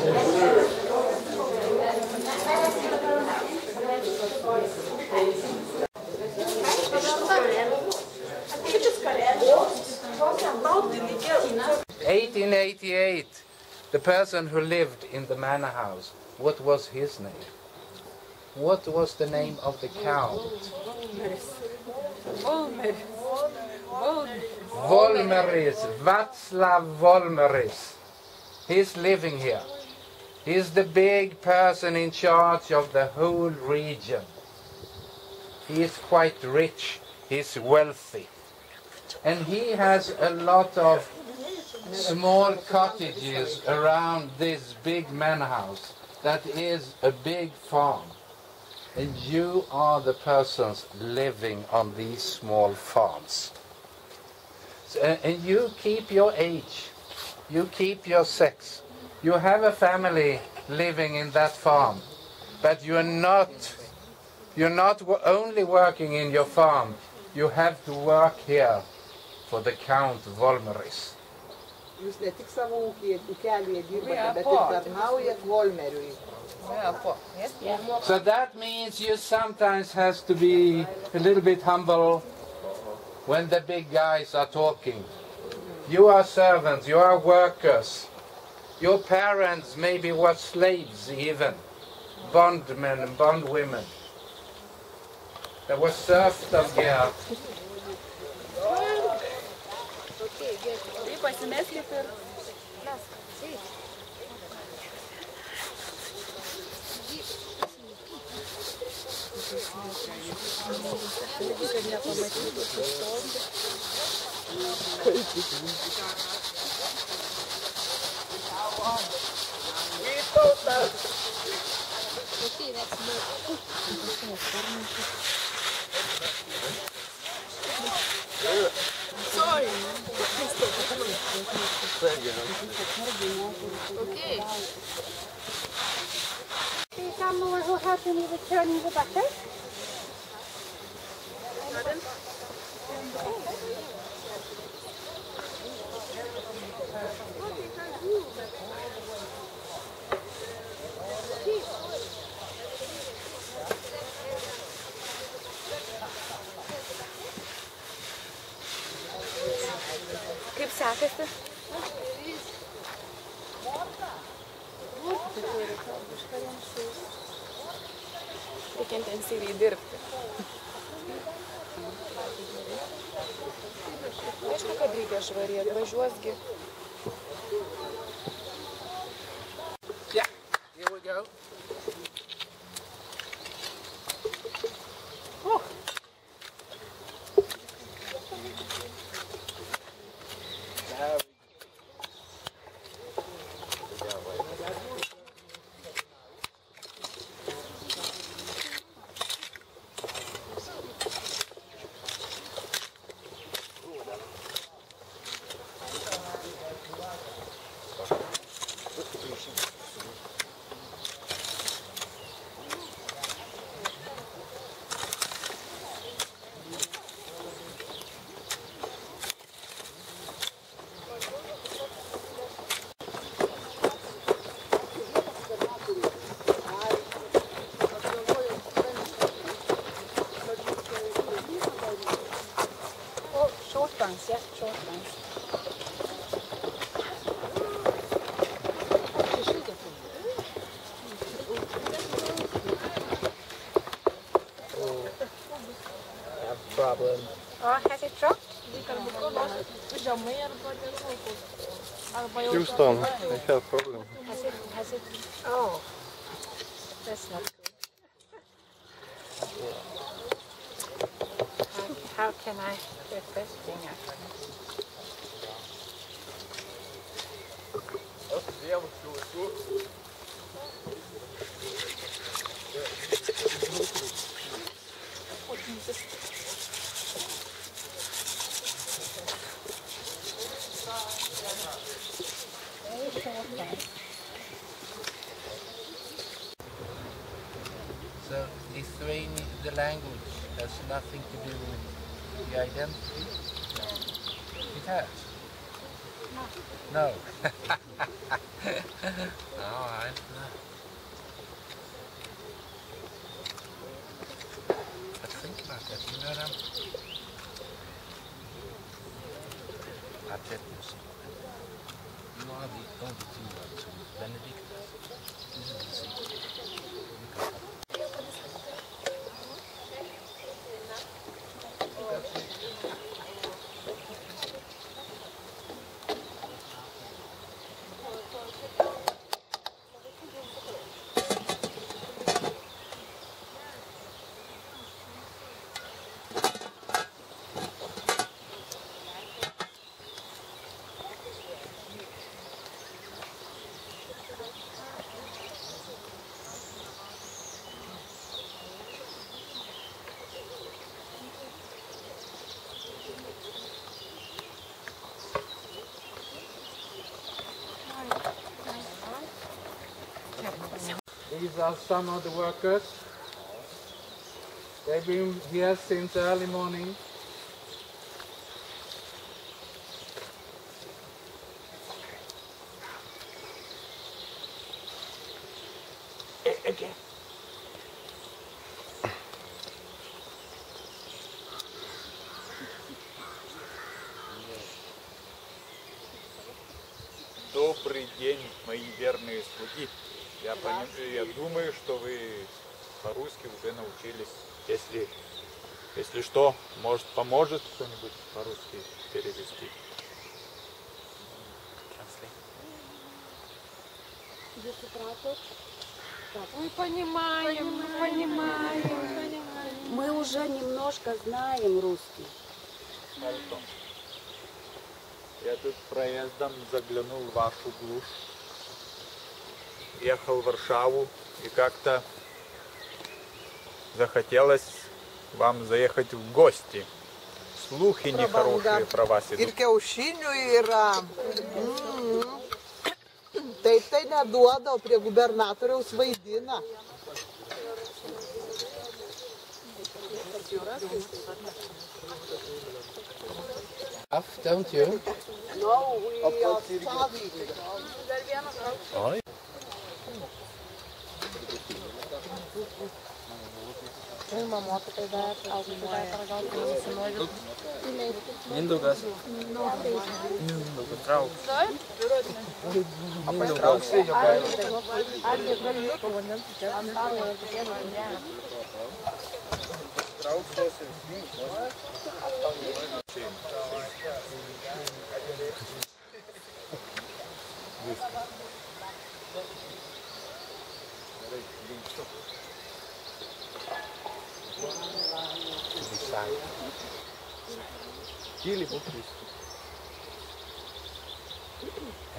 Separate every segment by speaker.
Speaker 1: "1888, the person who lived in the manor house, what was his name? What was the name of the count? Volmeris, Václav Volmeris. He's living here. He's the big person in charge of the whole region. He is quite rich, he's wealthy. And he has a lot of small cottages around this big manor house that is a big farm. And you are the persons living on these small farms. So, and you keep your age, you keep your sex. You have a family living in that farm, but you're not only working in your farm, you have to work here for the Count Volmeris. So that means you sometimes have to be a little bit humble when the big guys are talking. You are servants, you are workers. Your parents maybe were slaves even, bondmen and bondwomen. There was serfdom here.
Speaker 2: Sorry. Okay.
Speaker 3: See someone who helped me with turning the butter?
Speaker 2: Kaip sekasi? Reikia intensyviai dirbti. Aišku, kad reikia švariai, atvažiuosgi.
Speaker 1: Yeah, here we go.
Speaker 3: Yeah, short ones.
Speaker 1: Problem.
Speaker 3: Oh, has it dropped?
Speaker 4: Houston, I have problem.
Speaker 3: Has it? Oh, that's not good. How can I get this thing up?
Speaker 1: So Lithuanian, the language has nothing to do with the identity? It has. No. All right. Let's think about that. You know them? Artetius. You are the only two ones. Benedict. This is the secret. These are some of the workers. They've been here since early morning. Again.
Speaker 5: Добрый день, мои верные слуги. Я думаю, что вы по-русски уже научились. Если что, может, поможет кто-нибудь по-русски перевести.
Speaker 3: Мы понимаем.
Speaker 6: Мы уже немножко знаем русский.
Speaker 5: Я тут проездом заглянул в вашу глушь. Ехал в Варшаву и как-то захотелось вам заехать в гости. Слухи нехорошие про вас
Speaker 7: Ir
Speaker 5: идут.
Speaker 7: kiaušinių yra. Tai neduoda, o prie gubernatoriaus vaidina.
Speaker 1: Don't you?
Speaker 7: No, we are sorry.
Speaker 4: Mindaugas. Trauks.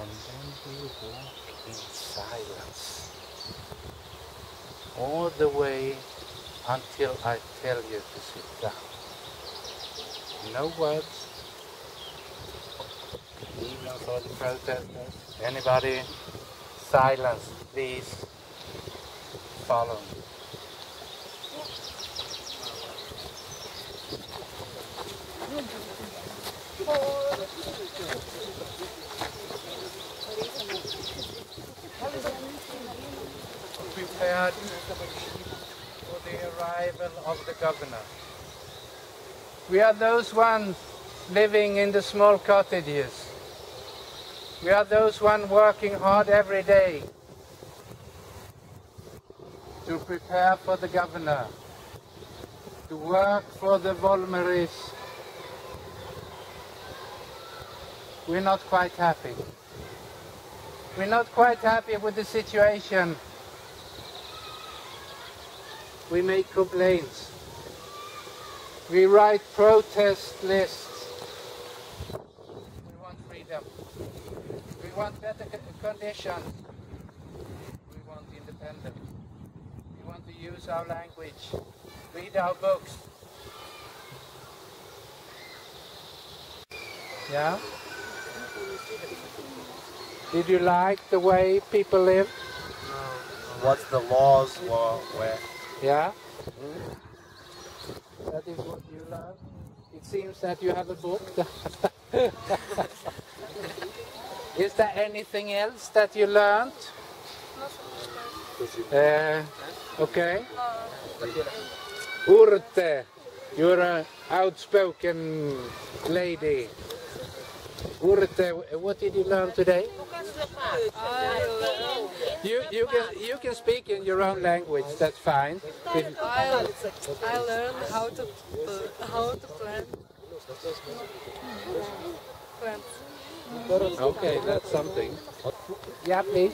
Speaker 1: And then we walk in silence all the way until I tell you to sit down. No words, even for the protesters. Anybody? Silence, please. Follow me. Prepared for the arrival of the governor. We are those ones living in the small cottages. We are those ones working hard every day to prepare for the governor, to work for the Volmeris. We're not quite happy. We're not quite happy with the situation. We make complaints. We write protest lists. We want freedom. We want better conditions. We want independence. We want to use our language, read our books. Yeah? Did you like the way people live?
Speaker 4: What's the laws? Where?
Speaker 1: Yeah? That is what you love? It seems that you have a book. Is there anything else that you learned? Okay. Urte, you're an outspoken lady. Urte, what did you learn today? You can speak in your own language. That's fine.
Speaker 8: I learned how to plant plants.
Speaker 1: Okay, that's something. Yeah, please.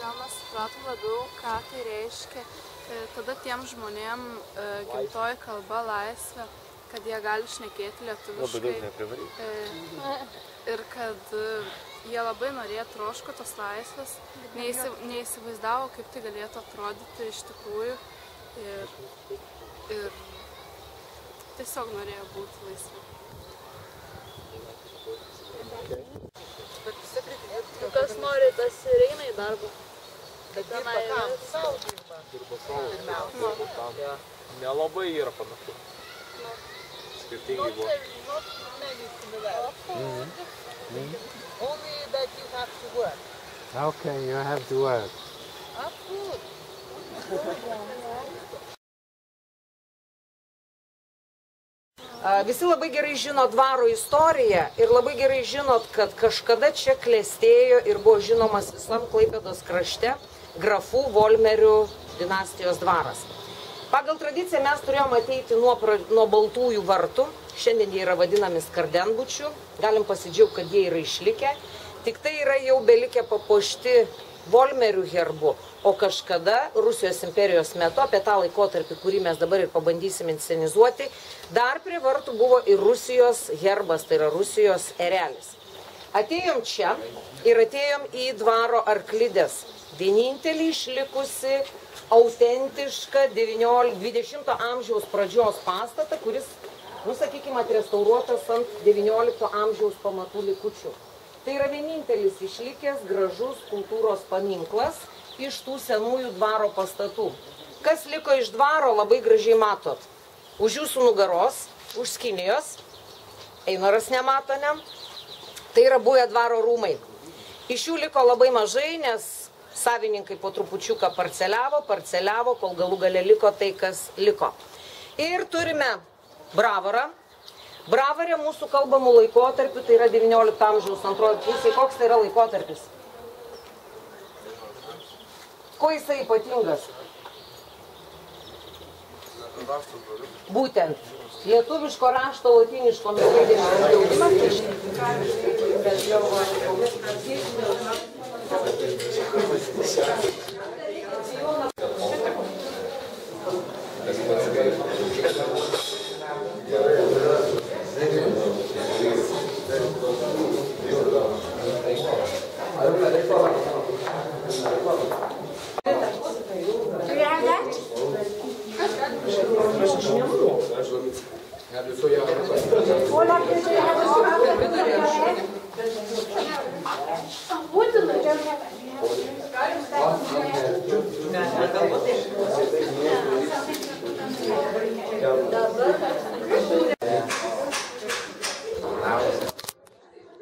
Speaker 8: Gal mes supratom labiau, ką tai reiškia, tada tiem žmonėm gimtoji kalba laisvė, kad jie gali šnekėti lietuviškai ir kad jie labai norėjo troško tos laisvės, neįsivaizdavo, kaip tai galėtų atrodyti iš tikrųjų ir tiesiog norėjo būti laisvi. Kas nori, tas ir eina į darbą.
Speaker 4: Dirba savo. Nelabai yra panašu. Skirtingai buvo.
Speaker 7: Only that you have to work.
Speaker 1: Okay, you have to work.
Speaker 9: Visi labai gerai žino dvaro istoriją ir labai gerai žinot, kad kažkada čia klestėjo ir buvo žinomas visam Klaipėdos krašte grafų Volmerių dinastijos dvaras. Pagal tradiciją mes turėjom ateiti nuo Baltųjų vartų, šiandien jie yra vadinami Skardenbučių, galim pasidžiaugti, kad jie yra išlikę, tik tai yra jau belikę papuošti Volmerių herbu, o kažkada Rusijos imperijos metu, apie tą laikotarpį, kurį mes dabar ir pabandysim inscenizuoti, dar prie vartų buvo ir Rusijos herbas, tai yra Rusijos erelis. Atėjom čia ir atėjom į dvaro Arklidės, vienintelį išlikusi autentišką 20 amžiaus pradžios pastatą, kuris, sakykime, atrestauruotas ant 19 amžiaus pamatų likučių. Tai yra vienintelis išlikęs gražus kultūros paminklas iš tų senųjų dvaro pastatų. Kas liko iš dvaro, labai gražiai matot. Už jūsų nugaros, už skinijos, Einoras nemato, ne? Tai yra buvę dvaro rūmai. Iš jų liko labai mažai, nes savininkai po trupučiuką parceliavo, kol galų gale liko tai, kas liko. Ir turime bravarą. Bravarė mūsų kalbamų laikotarpių, tai yra 19 amžiaus antroji pusė. Koks tai yra laikotarpis? Kuo jisai ypatingas? Būtent. Lietuviško rašto lotyniško raidėmis draudimas.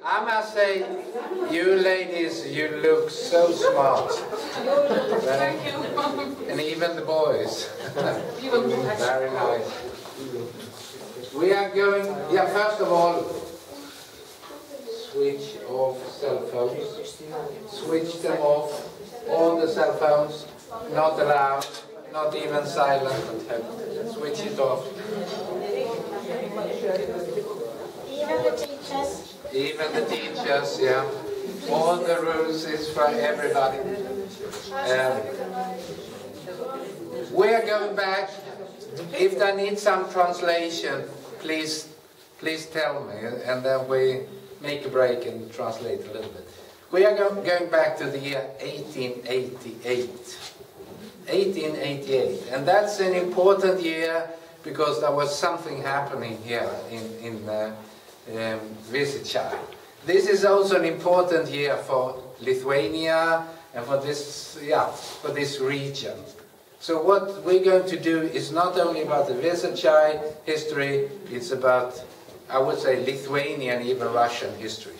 Speaker 1: I must say, you ladies, you look so smart.
Speaker 8: Thank you.
Speaker 1: And even the boys. Very nice. We are going, first of all, switch off cell phones. Switch them off. All the cell phones, not allowed, not even silent. Switch it off.
Speaker 10: Even the teachers?
Speaker 1: Even the teachers, yeah. All the rules is for everybody. We are going back. If I need some translation, please tell me, and then we make a break and translate a little bit. We are going back to the year 1888. 1888, and that's an important year because there was something happening here in Vyšetyčia. This is also an important year for Lithuania and for this region. So what we're going to do is not only about the Vyšetyčia history, it's about, I would say, Lithuanian, even Russian history.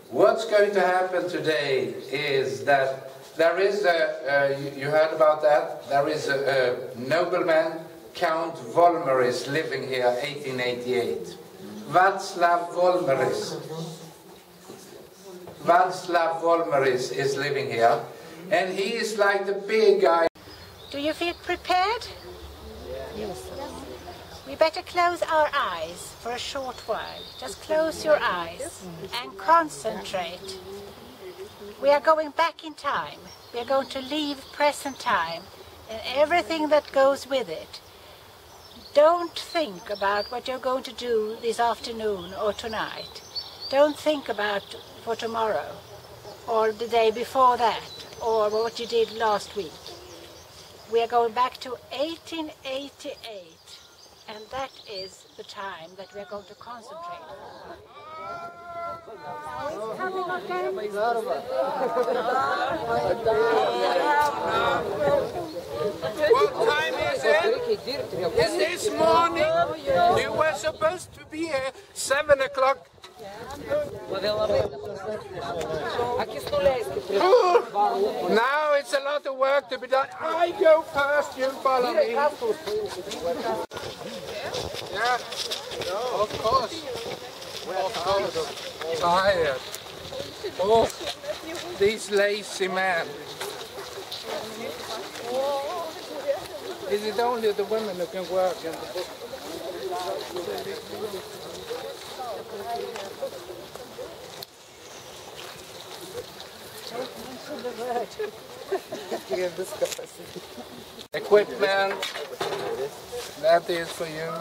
Speaker 1: What's going to happen today is that there is you heard about that? There is a nobleman, Count Volmeris, living here, 1888. Václav Volmeris. Václav Volmeris is living here, and he is like the big guy.
Speaker 10: Do you feel prepared? Yes. We better close our eyes for a short while. Just close your eyes and concentrate. We are going back in time. We are going to leave present time and everything that goes with it. Don't think about what you're going to do this afternoon or tonight. Don't think about for tomorrow or the day before that or what you did last week. We are going back to 1888. And that is the time that we are going to concentrate on.
Speaker 1: What time is it? It's this morning. You were supposed to be here 7 o'clock. Now it's a lot of work to be done. I go first, you follow me. Yeah, of course. Of course. Tired. Oh, these lazy men. Is it only the women who can work in the book? Equipment, that is for you.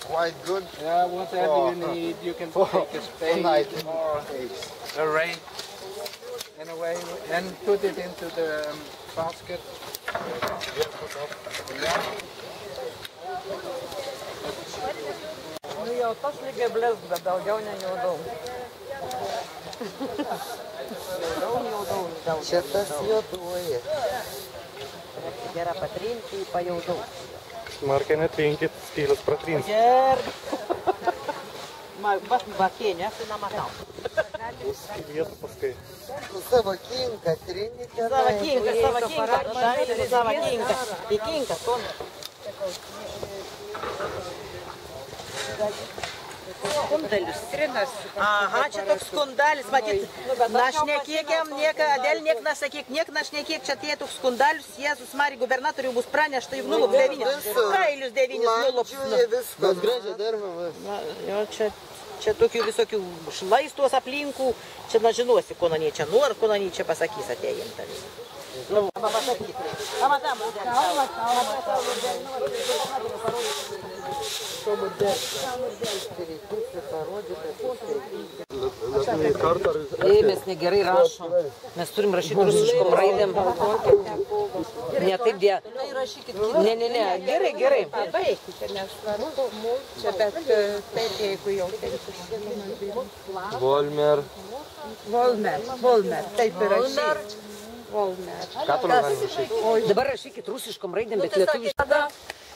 Speaker 11: Quite good.
Speaker 1: Yeah, whatever you need, you can take a spade or a rake in a way and put it into the basket. Yeah.
Speaker 9: Nu jau tas lygiai blizga, daugiau nejaudau.
Speaker 7: Čia tas juoduoja.
Speaker 9: Gera patrinti, pajaudau.
Speaker 11: Smarkiai netrinkit, skylius pratrins.
Speaker 9: Vakėnė, aš nematau.
Speaker 11: Vietų paskui.
Speaker 7: Savo kinką trinite.
Speaker 9: Savo kinką. Į kinką, Skundalius. Aha, čia toks skundalis, matyt, našnekiekėm, dėl niek nesakyk, niek našnekiek, čia tie toks skundalius, Jėzus Marija gubernatoriui bus pranešta, juk nulup 9, praeilius 9 nulup.
Speaker 7: Viskas gražiai daroma.
Speaker 9: Jo, čia tokių visokių šlaistos aplinkų, čia nežinosi, ko nanie čia nori, ko nanie čia pasakys atėjim tavį. Mes negerai rašom. Mes turim rašyti rusiškom raidėm. Ne taip dė. Ne. Gerai.
Speaker 2: Baigkite, nes svarbu čia, bet taip, jeigu jau
Speaker 4: Volmer.
Speaker 2: Taip ir rašyti.
Speaker 4: Ką toliau galim rašyti?
Speaker 9: Dabar rašykit rusiškom raidėm, bet lietuviškai.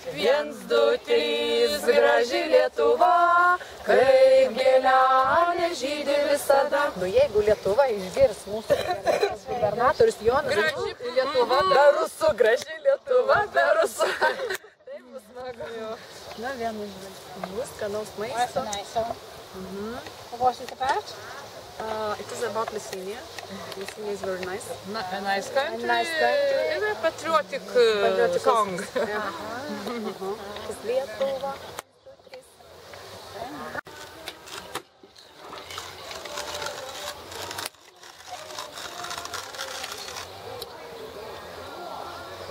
Speaker 8: 1, 2, 3, graži Lietuva, kaip gėlelė žydi visada.
Speaker 2: Nu, jeigu Lietuva išgirs mūsų gubernatorius Jonas.
Speaker 8: Graži Lietuva, be rusų, graži Lietuva, be rusų. Taip bus smagu jo.
Speaker 2: Na, vienu
Speaker 8: Bus skanaus maisto.
Speaker 2: What is it about?
Speaker 8: It is about Lithuania. Lithuania is very nice.
Speaker 2: A nice country.
Speaker 8: It's a patriotic song.
Speaker 2: Lietuva.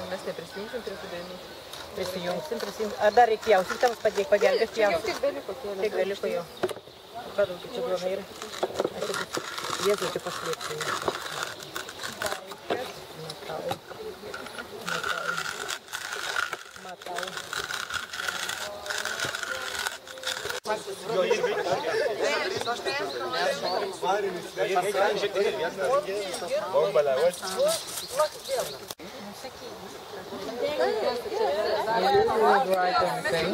Speaker 8: Mes neprisijungsim prie tų dainų.
Speaker 9: Prisijungsim. Ar dar reikia jausit, tavas padėk pagelbėti jausit? Tik beliko jo. Padaugi, čia blogai yra. Jėzau, čia paslėpsiu. Matau.
Speaker 1: You didn't write anything,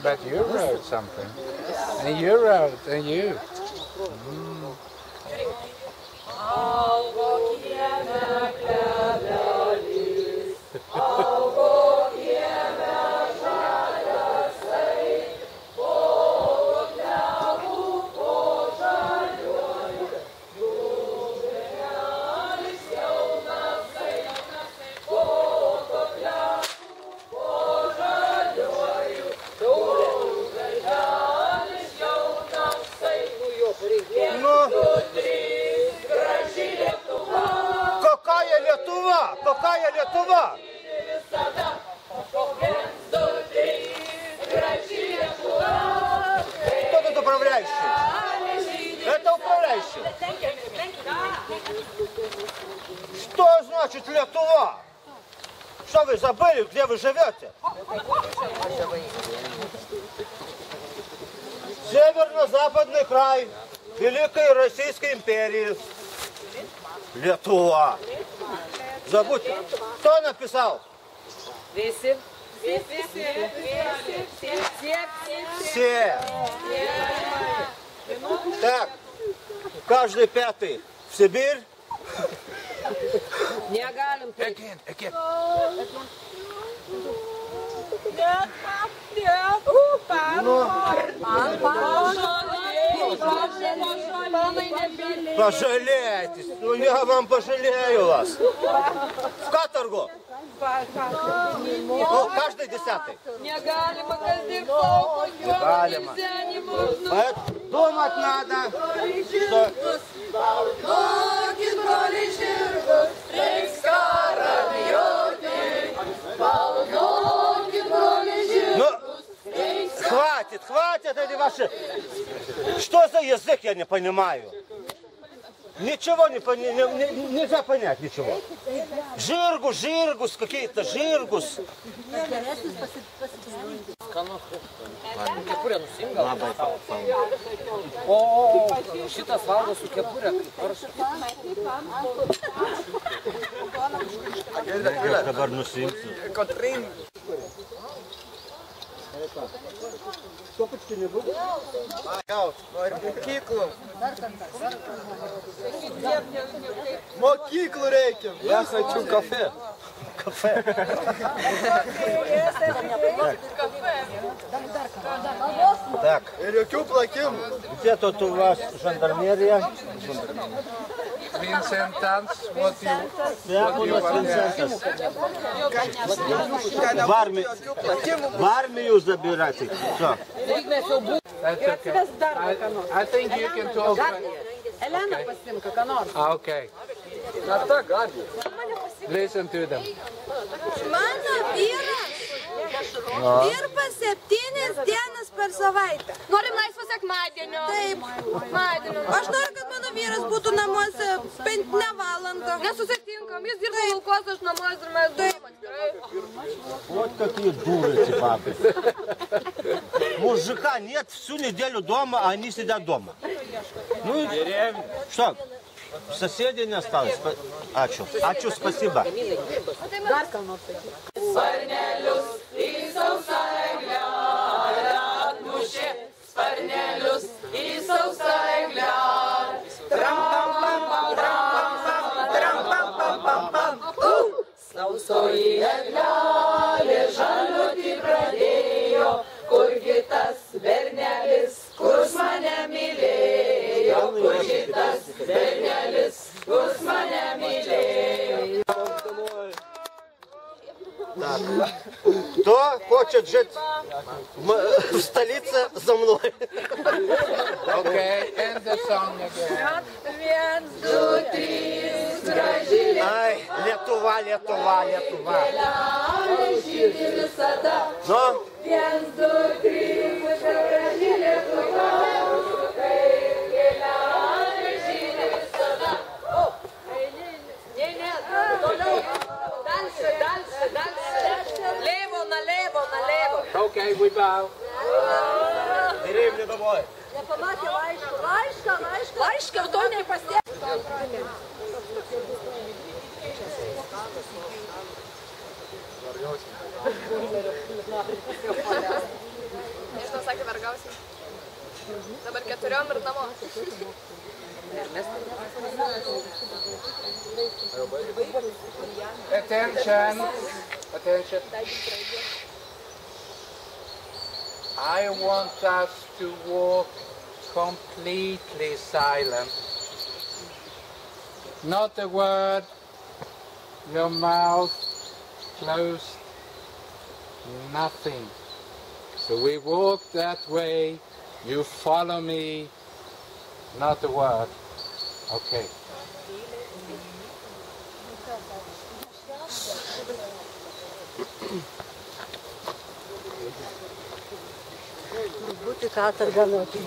Speaker 1: but you wrote something, and you wrote, and you.
Speaker 2: Augo kieme klebelis, augo kieme žaliasai, po klevų, po žaliuoju, dubelis jaunasai, po klevų, po žaliuoju, dubelis jaunasai,
Speaker 12: Какая Lietuva? Какая Lietuva? Кто тут управляющий? Это управляющий. Что значит Lietuva? Что вы забыли, где вы живете? Северо-западный край Великой Российской империи. Lietuva. Забудьте. Кто написал?
Speaker 2: Вisi.
Speaker 12: Все. Так, каждый пятый в Сибирь.
Speaker 2: Negalim.
Speaker 12: Again. Пожалейтесь, ну я вам пожалею вас. В каторгу. Ну, каждый 10-й.
Speaker 2: Негалимо каздевцов, нельзя, не можно.
Speaker 12: Думать надо, что... Ну, хватит эти ваши... Что за язык, я не понимаю. Ничего нельзя понять, ничего. Жиргус, какие-то жиргус.
Speaker 9: O, šitas valgo su kepurė.
Speaker 12: Aš dabar nusimsiu. Stopički nebūtų?
Speaker 11: Noriu mokyklų reikia. Я хочу кафе.
Speaker 12: Кафе. Так.
Speaker 11: Ir jokių plakimų.
Speaker 12: Где тут у вас жандармерия?
Speaker 1: Vincentans, what you want
Speaker 12: В армию забирайте. Все.
Speaker 1: That's okay. I think you can talk.
Speaker 2: Elena pasimka, ką nors.
Speaker 1: Okay. Listen to them.
Speaker 13: Mano vyras dirba 7 dienas per savaitę. Norim laisvo sekmadienio. Taip. Aš noriu, kad mano vyras būtų namuose bent ne valandą. Nesusitinkam, jis dirba laukuose, aš namuose ir mes dirbam.
Speaker 12: Вот какие дуры эти бабы. Мужика нет всю неделю дома, а они сидят дома. Ну и что? Соседей не осталось. Ачу, спасибо.
Speaker 2: Sparnelius į sausą eglę atmušė, sparnelius į sausą eglę. Sausoji eglelė žaliuoti pradėjo, kurgi tas bernelis, kurs mane mylėjo, kurgi tas bernelis, kurs mane mylėjo.
Speaker 12: Так. Кто хочет жить в столице за мной?
Speaker 1: Okay, and the song again.
Speaker 12: Ай, Lietuva. Ну?
Speaker 2: Налево.
Speaker 1: Okay, we bow.
Speaker 12: Деревня домой.
Speaker 13: Nepamatė laišką. Laišką, to nepastė.
Speaker 8: Nežinau, sakė vergausiai. Dabar 4 ir namo.
Speaker 1: Attention. Attention. I want us to walk completely silent. Not a word, your mouth closed, nothing. So we walk that way, you follow me, not a word. Okay.
Speaker 14: Būti katargą nuoti.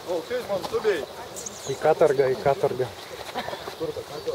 Speaker 11: O, kaip man subėjai?
Speaker 5: Į katargą, į katargą.
Speaker 11: Kur ta katarga?